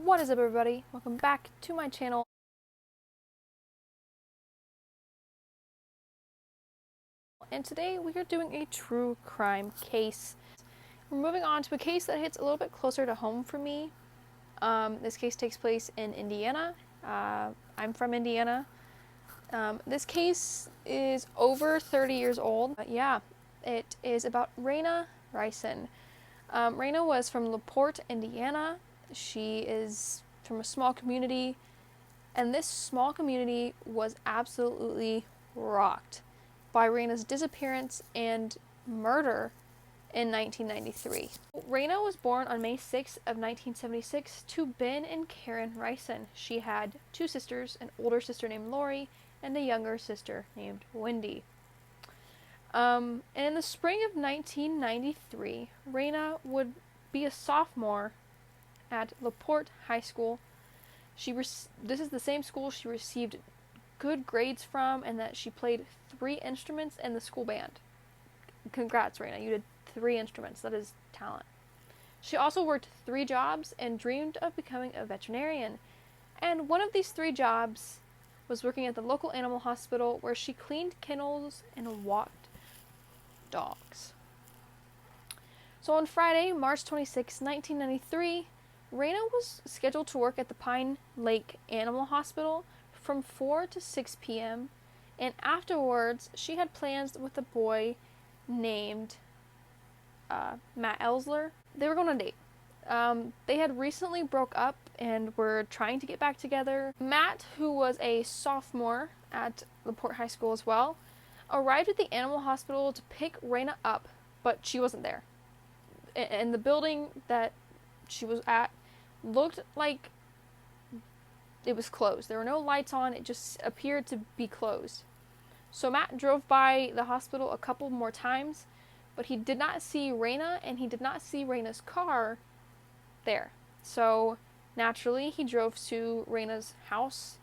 What is up, everybody? Welcome back to my channel. And today we are doing a true crime case. We're moving on to a case that hits a little bit closer to home for me. This case takes place in Indiana. I'm from Indiana. This case is over 30 years old. It is about Rayna Rison. Rayna was from LaPorte, Indiana. She is from a small community, and this small community was absolutely rocked by Rayna's disappearance and murder in 1993. Rayna was born on May 6th of 1976 to Ben and Karen Rison. She had two sisters, an older sister named Lori and a younger sister named Wendy. And in the spring of 1993, Rayna would be a sophomore at LaPorte High School. This is the same school she received good grades from, and that she played 3 instruments in the school band. Congrats, Rayna, you did 3 instruments. That is talent. She also worked 3 jobs and dreamed of becoming a veterinarian. And one of these 3 jobs was working at the local animal hospital, where she cleaned kennels and walked dogs. So on Friday, March 26, 1993, Rayna was scheduled to work at the Pine Lake Animal Hospital from 4 to 6 p.m. And afterwards, she had plans with a boy named Matt Elsler. They were going on a date. They had recently broke up and were trying to get back together. Matt, who was a sophomore at LaPorte High School as well, arrived at the animal hospital to pick Rayna up, but she wasn't there. And the building that she was at looked like it was closed. There were no lights on. It just appeared to be closed. So Matt drove by the hospital a couple more times, but he did not see Rayna, and he did not see Rayna's car there. So naturally, he drove to Rayna's house,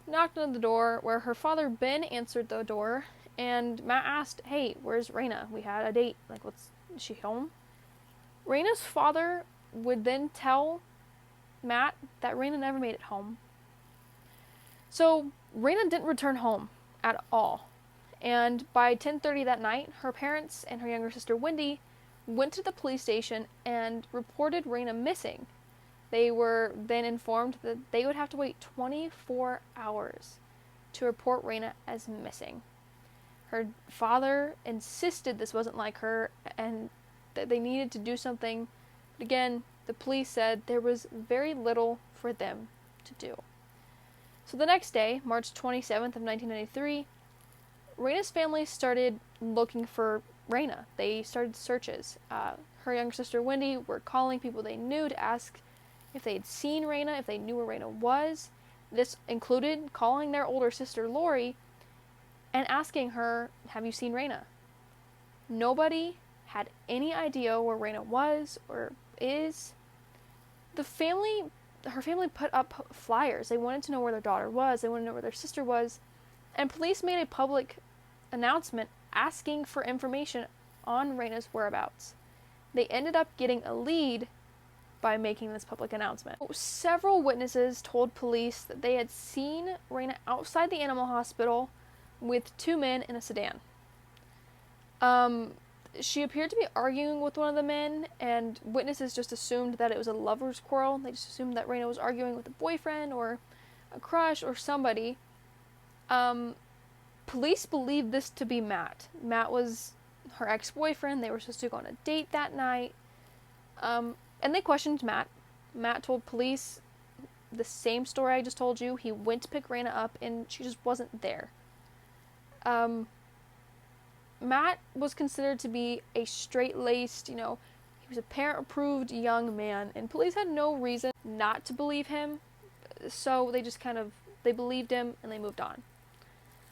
knocked on the door, where her father Ben answered the door, and Matt asked, "Hey, where's Rayna? We had a date. Is she home?" Rayna's father would then tell Matt that Rayna never made it home. So Rayna didn't return home at all. And by 10:30 that night, her parents and her younger sister Wendy went to the police station and reported Rayna missing. They were then informed that they would have to wait 24 hours to report Rayna as missing. Her father insisted this wasn't like her and that they needed to do something. But again, the police said there was very little for them to do. So the next day, March 27th of 1993, Rayna's family started looking for Rayna. They started searches. Her younger sister Wendy were calling people they knew to ask if they had seen Rayna, if they knew where Rayna was. This included calling their older sister Lori and asking her, "Have you seen Rayna?" Nobody had any idea where Rayna was or is. Her family put up flyers. They wanted to know where their daughter was. They wanted to know where their sister was. And police made a public announcement asking for information on Rayna's whereabouts. They ended up getting a lead by making this public announcement. Several witnesses told police that they had seen Rayna outside the animal hospital with 2 men in a sedan. She appeared to be arguing with one of the men, and witnesses just assumed that it was a lover's quarrel. They just assumed that Rayna was arguing with a boyfriend or a crush or somebody. Police believed this to be Matt. Matt was her ex-boyfriend. They were supposed to go on a date that night. And they questioned Matt. Matt told police the same story I just told you. He went to pick Rayna up, and she just wasn't there. Matt was considered to be a straight-laced, he was a parent-approved young man, and police had no reason not to believe him, so they just they believed him, and they moved on.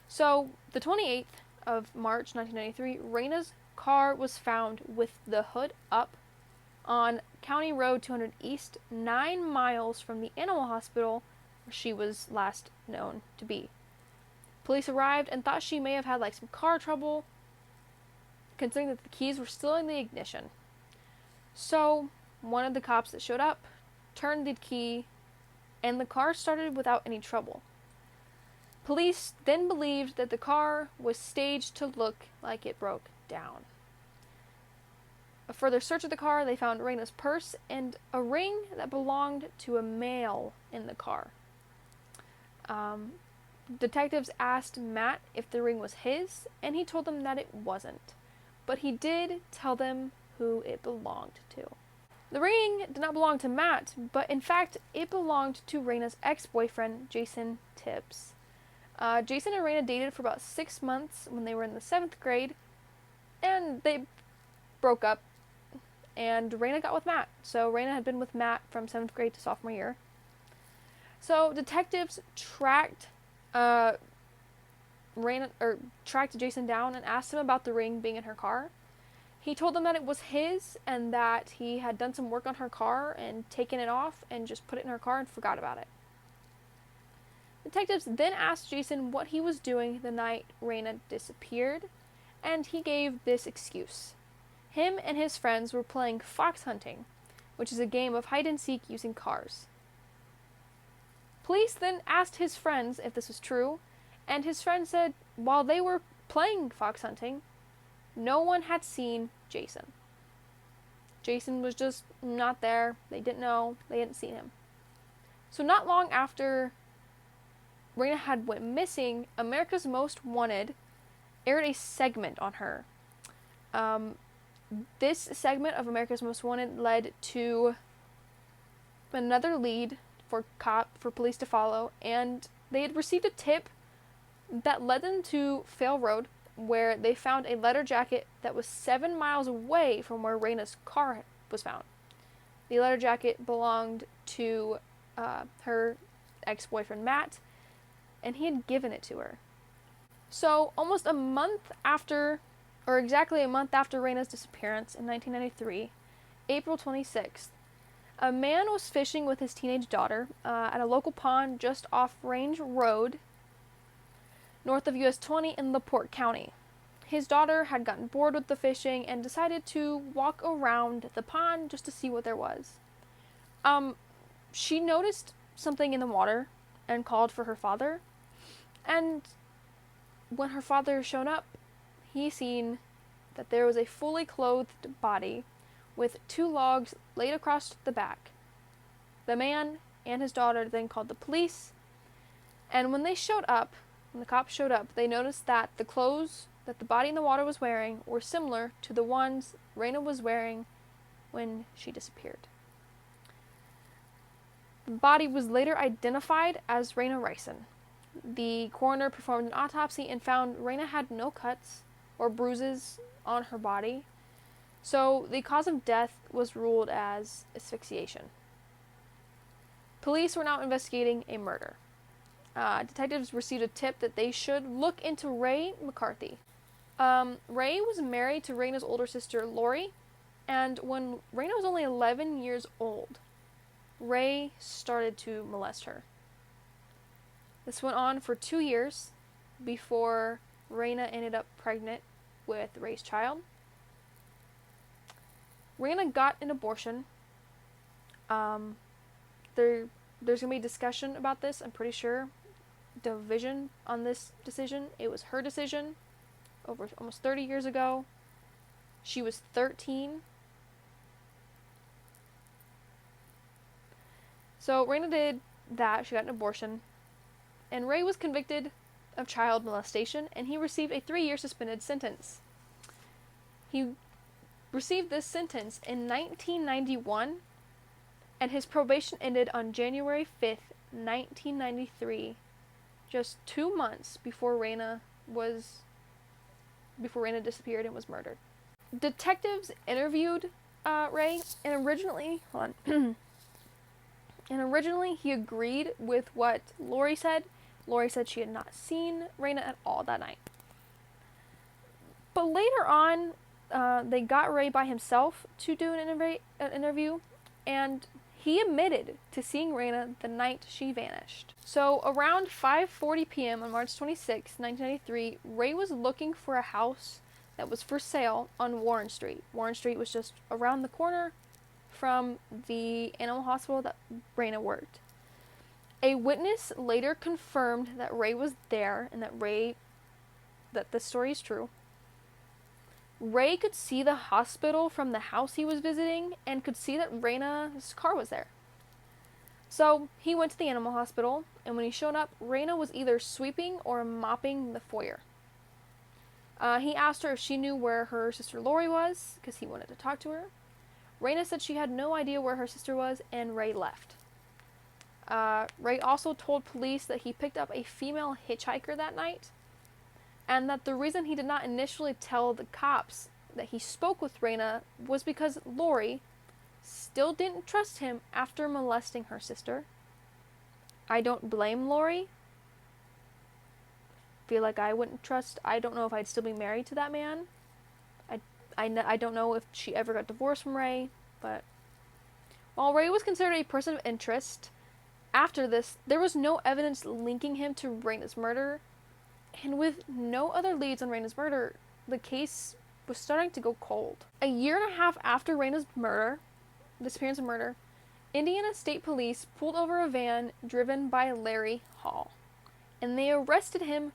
So, the 28th of March, 1993, Rayna's car was found with the hood up on County Road 200 East, 9 miles from the animal hospital where she was last known to be. Police arrived and thought she may have had some car trouble, considering that the keys were still in the ignition. So, one of the cops that showed up turned the key, and the car started without any trouble. Police then believed that the car was staged to look like it broke down. A further search of the car, they found Rayna's purse and a ring that belonged to a male in the car. Detectives asked Matt if the ring was his, and he told them that it wasn't. But he did tell them who it belonged to. The ring did not belong to Matt, but in fact, it belonged to Rayna's ex-boyfriend, Jason Tibbs. Jason and Rayna dated for about 6 months when they were in the 7th grade, and they broke up, and Rayna got with Matt. So Rayna had been with Matt from 7th grade to sophomore year. So detectives tracked Jason down and asked him about the ring being in her car. He told them that it was his and that he had done some work on her car and taken it off and just put it in her car and forgot about it. Detectives then asked Jason what he was doing the night Rayna disappeared, and he gave this excuse. Him and his friends were playing fox hunting, which is a game of hide and seek using cars. Police then asked his friends if this was true, and his friends said while they were playing fox hunting, no one had seen Jason. Jason was just not there. They didn't know. They hadn't seen him. So not long after Rayna had went missing, America's Most Wanted aired a segment on her. This segment of America's Most Wanted led to another lead for police to follow, and they had received a tip that led them to Fail Road, where they found a leather jacket that was 7 miles away from where Rayna's car was found. The leather jacket belonged to her ex-boyfriend Matt, and he had given it to her. So almost a month after, or exactly a month after Rayna's disappearance in 1993, April 26th, a man was fishing with his teenage daughter at a local pond just off Range Road, north of US 20 in LaPorte County. His daughter had gotten bored with the fishing and decided to walk around the pond just to see what there was. She noticed something in the water and called for her father. And when her father showed up, he seen that there was a fully clothed body with 2 logs laid across the back. The man and his daughter then called the police, and when the cops showed up, they noticed that the clothes that the body in the water was wearing were similar to the ones Rayna was wearing when she disappeared. The body was later identified as Rayna Rison. The coroner performed an autopsy and found Rayna had no cuts or bruises on her body, so the cause of death was ruled as asphyxiation. Police were now investigating a murder. Detectives received a tip that they should look into Ray McCarthy. Ray was married to Rayna's older sister, Lori, and when Rayna was only 11 years old, Ray started to molest her. This went on for 2 years before Rayna ended up pregnant with Ray's child. Rayna got an abortion. There's going to be discussion about this, I'm pretty sure. Division on this decision. It was her decision over almost 30 years ago. She was 13. So Rayna did that. She got an abortion. And Ray was convicted of child molestation, and he received a 3-year suspended sentence. He received this sentence in 1991, and his probation ended on January 5th, 1993, just 2 months before Rayna disappeared and was murdered. Detectives interviewed Ray, and originally he agreed with what Lori said. Lori said she had not seen Rayna at all that night. But later on, they got Ray by himself to do an interview, and he admitted to seeing Rayna the night she vanished. So around 5:40 p.m. on March 26, 1993, Ray was looking for a house that was for sale on Warren Street. Warren Street was just around the corner from the animal hospital that Rayna worked. A witness later confirmed that Ray was there and that the story is true. Ray could see the hospital from the house he was visiting and could see that Rayna's car was there. So he went to the animal hospital, and when he showed up, Rayna was either sweeping or mopping the foyer. He asked her if she knew where her sister Lori was, because he wanted to talk to her. Rayna said she had no idea where her sister was, and Ray left. Ray also told police that he picked up a female hitchhiker that night, and that the reason he did not initially tell the cops that he spoke with Rayna was because Lori still didn't trust him after molesting her sister. I don't blame Lori. Feel like I wouldn't trust. I don't know if I'd still be married to that man. I don't know if she ever got divorced from Ray, but while Ray was considered a person of interest, after this, there was no evidence linking him to Rayna's murder, and with no other leads on Rayna's murder, the case was starting to go cold. A year and a half after Rayna's disappearance and murder, Indiana State Police pulled over a van driven by Larry Hall, and they arrested him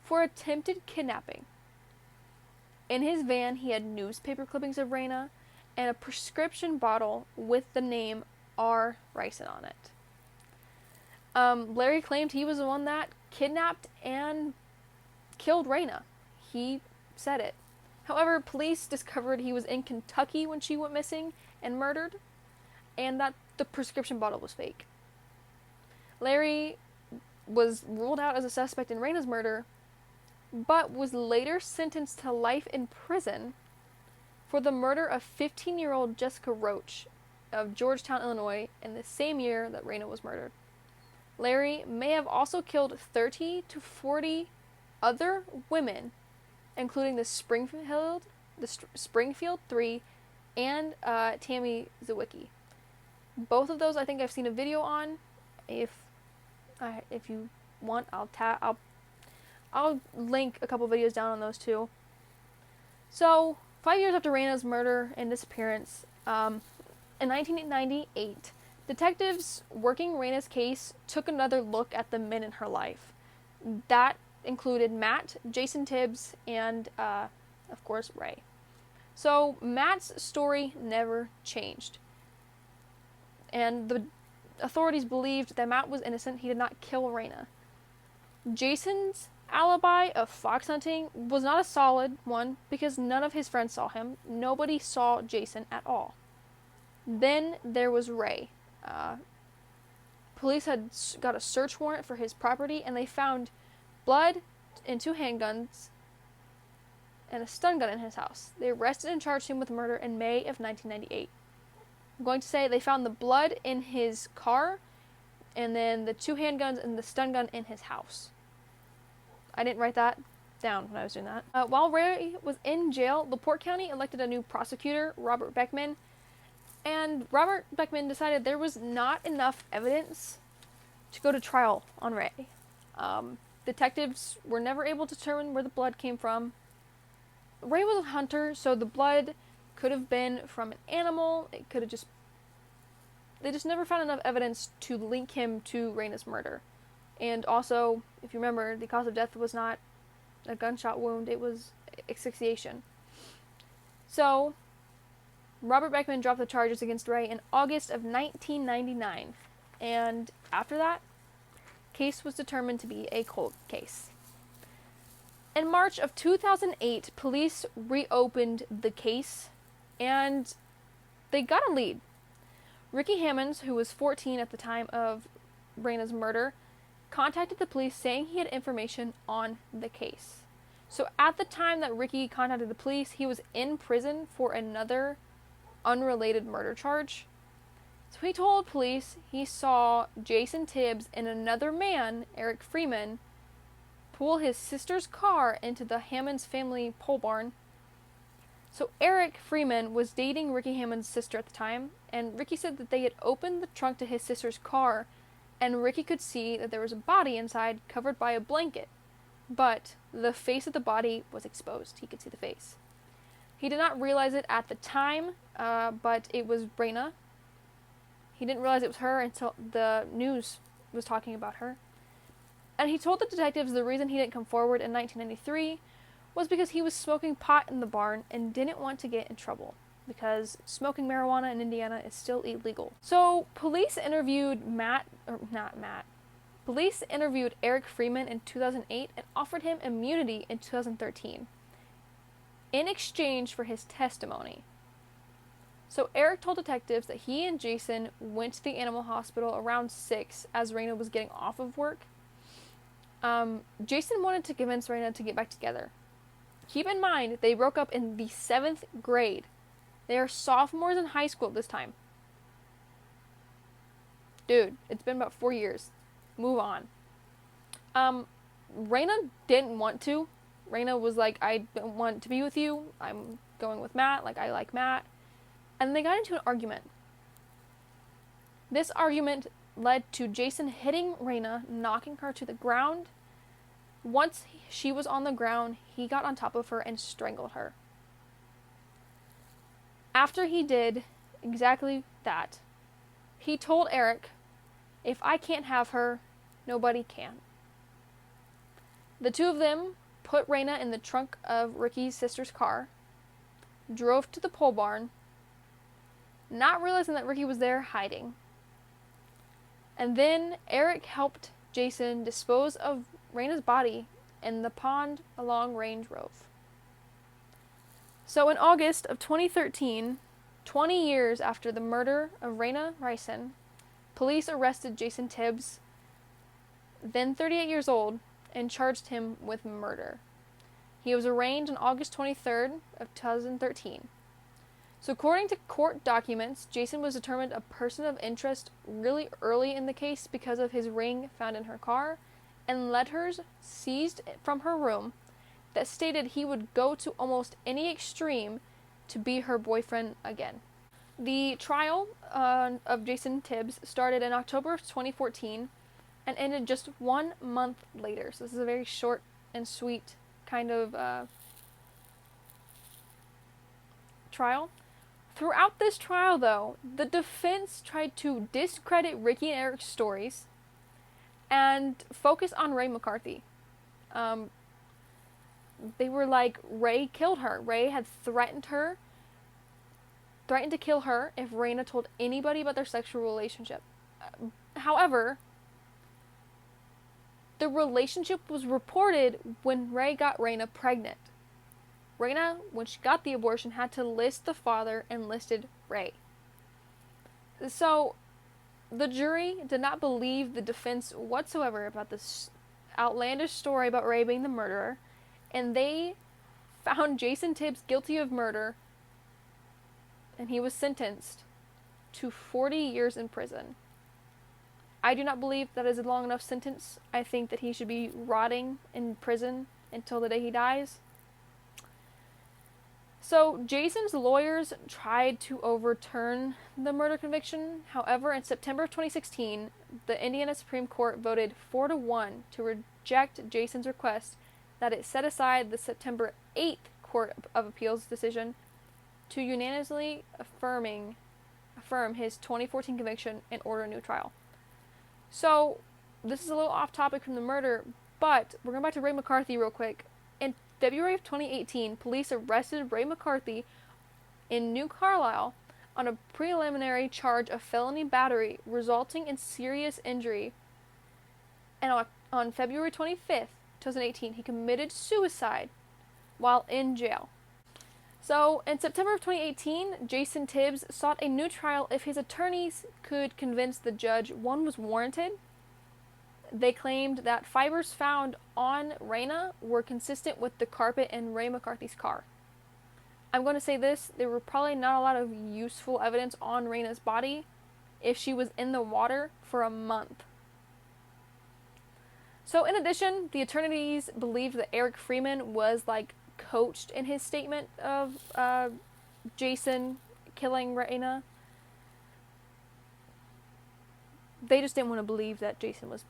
for attempted kidnapping. In his van, he had newspaper clippings of Rayna and a prescription bottle with the name R. Rison on it. Larry claimed he was the one that kidnapped and killed Rayna. He said it. However, police discovered he was in Kentucky when she went missing and murdered, and that the prescription bottle was fake. Larry was ruled out as a suspect in Rayna's murder, but was later sentenced to life in prison for the murder of 15-year-old Jessica Roach of Georgetown, Illinois, in the same year that Rayna was murdered. Larry may have also killed 30 to 40 other women, including the Springfield 3 and Tammy Zawicki. Both of those I think I've seen a video on. If you want, I'll link a couple videos down on those too. So, 5 years after Rayna's murder and disappearance, in 1998, detectives working Rayna's case took another look at the men in her life. That included Matt, Jason Tibbs, and, of course, Ray. So, Matt's story never changed. And the authorities believed that Matt was innocent. He did not kill Rayna. Jason's alibi of fox hunting was not a solid one because none of his friends saw him. Nobody saw Jason at all. Then there was Ray. Police had got a search warrant for his property, and they found blood and 2 handguns and a stun gun in his house. They arrested and charged him with murder in May of 1998. I'm going to say they found the blood in his car, and then the 2 handguns and the stun gun in his house. I didn't write that down when I was doing that. While Ray was in jail, LaPorte County elected a new prosecutor, Robert Beckman, and Robert Beckman decided there was not enough evidence to go to trial on Ray. Detectives were never able to determine where the blood came from. Ray was a hunter, so the blood could have been from an animal. They just never found enough evidence to link him to Rayna's murder. And also, if you remember, the cause of death was not a gunshot wound, it was asphyxiation. So, Robert Beckman dropped the charges against Ray in August of 1999. And after that, case was determined to be a cold case. In March of 2008, police reopened the case, and they got a lead. Ricky Hammonds, who was 14 at the time of Rayna's murder, contacted the police saying he had information on the case. So at the time that Ricky contacted the police, he was in prison for another unrelated murder charge. So he told police he saw Jason Tibbs and another man, Eric Freeman, pull his sister's car into the Hammonds family pole barn. So Eric Freeman was dating Ricky Hammond's sister at the time, and Ricky said that they had opened the trunk to his sister's car, and Ricky could see that there was a body inside covered by a blanket, but the face of the body was exposed. He could see the face. He did not realize it at the time, but it was Rayna. He didn't realize it was her until the news was talking about her. And he told the detectives the reason he didn't come forward in 1993 was because he was smoking pot in the barn and didn't want to get in trouble, because smoking marijuana in Indiana is still illegal. So police interviewed Police interviewed Eric Freeman in 2008 and offered him immunity in 2013 in exchange for his testimony. So Eric told detectives that he and Jason went to the animal hospital around 6 as Rayna was getting off of work. Jason wanted to convince Rayna to get back together. Keep in mind, they broke up in the 7th grade. They are sophomores in high school at this time. Dude, it's been about 4 years. Move on. Rayna didn't want to. Rayna was like, I don't want to be with you. I'm going with Matt. Like, I like Matt. And they got into an argument. This argument led to Jason hitting Rayna, knocking her to the ground. Once she was on the ground, he got on top of her and strangled her. After he did exactly that, he told Eric, if I can't have her, nobody can. The two of them put Rayna in the trunk of Ricky's sister's car, drove to the pole barn, not realizing that Ricky was there hiding. And then Eric helped Jason dispose of Rayna's body in the pond along Range Grove. So in August of 2013, 20 years after the murder of Rayna Rison, police arrested Jason Tibbs, then 38 years old, and charged him with murder. He was arraigned on August 23rd of 2013. So according to court documents, Jason was determined a person of interest really early in the case because of his ring found in her car and letters seized from her room that stated he would go to almost any extreme to be her boyfriend again. The trial of Jason Tibbs started in October of 2014 and ended just 1 month later. So this is a very short and sweet kind of trial. Throughout this trial, though, the defense tried to discredit Ricky and Eric's stories and focus on Ray McCarthy. They were like, Ray killed her. Ray had threatened to kill her if Rayna told anybody about their sexual relationship. However, the relationship was reported when Ray got Rayna pregnant. Rayna, when she got the abortion, had to list the father and listed Ray. So, the jury did not believe the defense whatsoever about this outlandish story about Ray being the murderer, and they found Jason Tibbs guilty of murder, and he was sentenced to 40 years in prison. I do not believe that is a long enough sentence. I think that he should be rotting in prison until the day he dies. So, Jason's lawyers tried to overturn the murder conviction. However, in September of 2016, the Indiana Supreme Court voted 4-1 to reject Jason's request that it set aside the September 8th Court of Appeals decision to unanimously affirm his 2014 conviction and order a new trial. So, this is a little off topic from the murder, but we're going back to Ray McCarthy real quick. In February of 2018, police arrested Ray McCarthy in New Carlisle on a preliminary charge of felony battery resulting in serious injury. And on February 25th, 2018, he committed suicide while in jail. So, in September of 2018, Jason Tibbs sought a new trial if his attorneys could convince the judge one was warranted. They claimed that fibers found on Rayna were consistent with the carpet in Ray McCarthy's car. I'm going to say this, there were probably not a lot of useful evidence on Rayna's body if she was in the water for a month. So in addition, the attorneys believed that Eric Freeman was coached in his statement of Jason killing Rayna. They just didn't want to believe that Jason was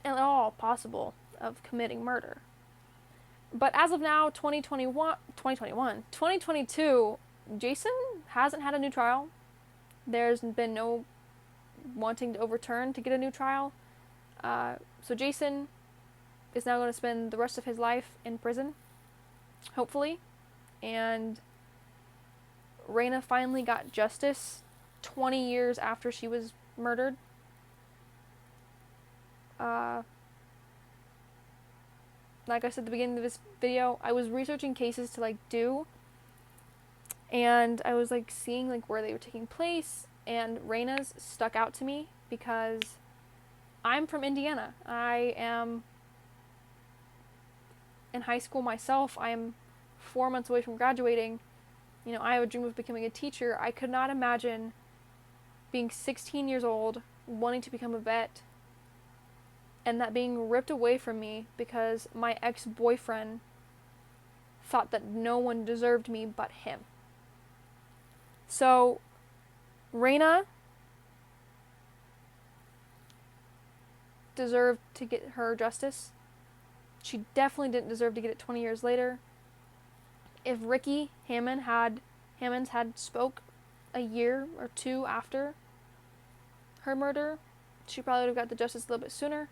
at all possible of committing murder. But as of now, 2022, Jason hasn't had a new trial. There's been no wanting to overturn to get a new trial. So Jason is now going to spend the rest of his life in prison, hopefully. And Rayna finally got justice 20 years after she was murdered. Like I said at the beginning of this video, I was researching cases to do, and I was seeing where they were taking place, and Rayna's stuck out to me because I'm from Indiana. I am in high school myself. I am 4 months away from graduating. I have a dream of becoming a teacher. I could not imagine being 16 years old, wanting to become a vet, and that being ripped away from me because my ex-boyfriend thought that no one deserved me but him. So, Rayna deserved to get her justice. She definitely didn't deserve to get it 20 years later. If Ricky Hammonds had spoke a year or two after her murder, she probably would have got the justice a little bit sooner.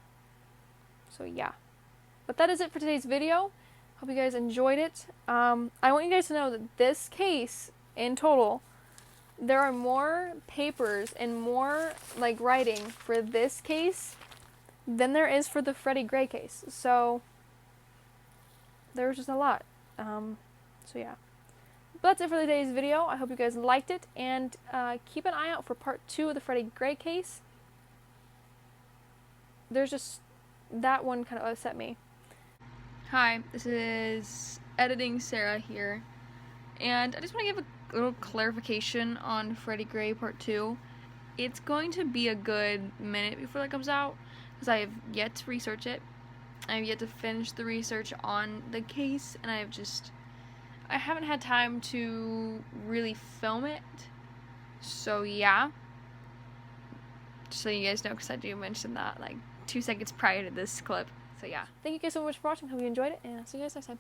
So yeah. But that is it for today's video. Hope you guys enjoyed it. I want you guys to know that this case, in total, there are more papers and more writing for this case than there is for the Freddie Gray case. So there was just a lot. So yeah. But that's it for today's video. I hope you guys liked it, and keep an eye out for part 2 of the Freddie Gray case. There's just that one kind of upset me. Hi, this is editing Sarah here, and I just want to give a little clarification on Freddie Gray part 2. It's going to be a good minute before that comes out, because I have yet to research it. I have yet to finish the research on the case, and I haven't had time to really film it. So yeah, just so you guys know, because I do mention that 2 seconds prior to this clip. So yeah, thank you guys so much for watching. Hope you enjoyed it, and I'll see you guys next time.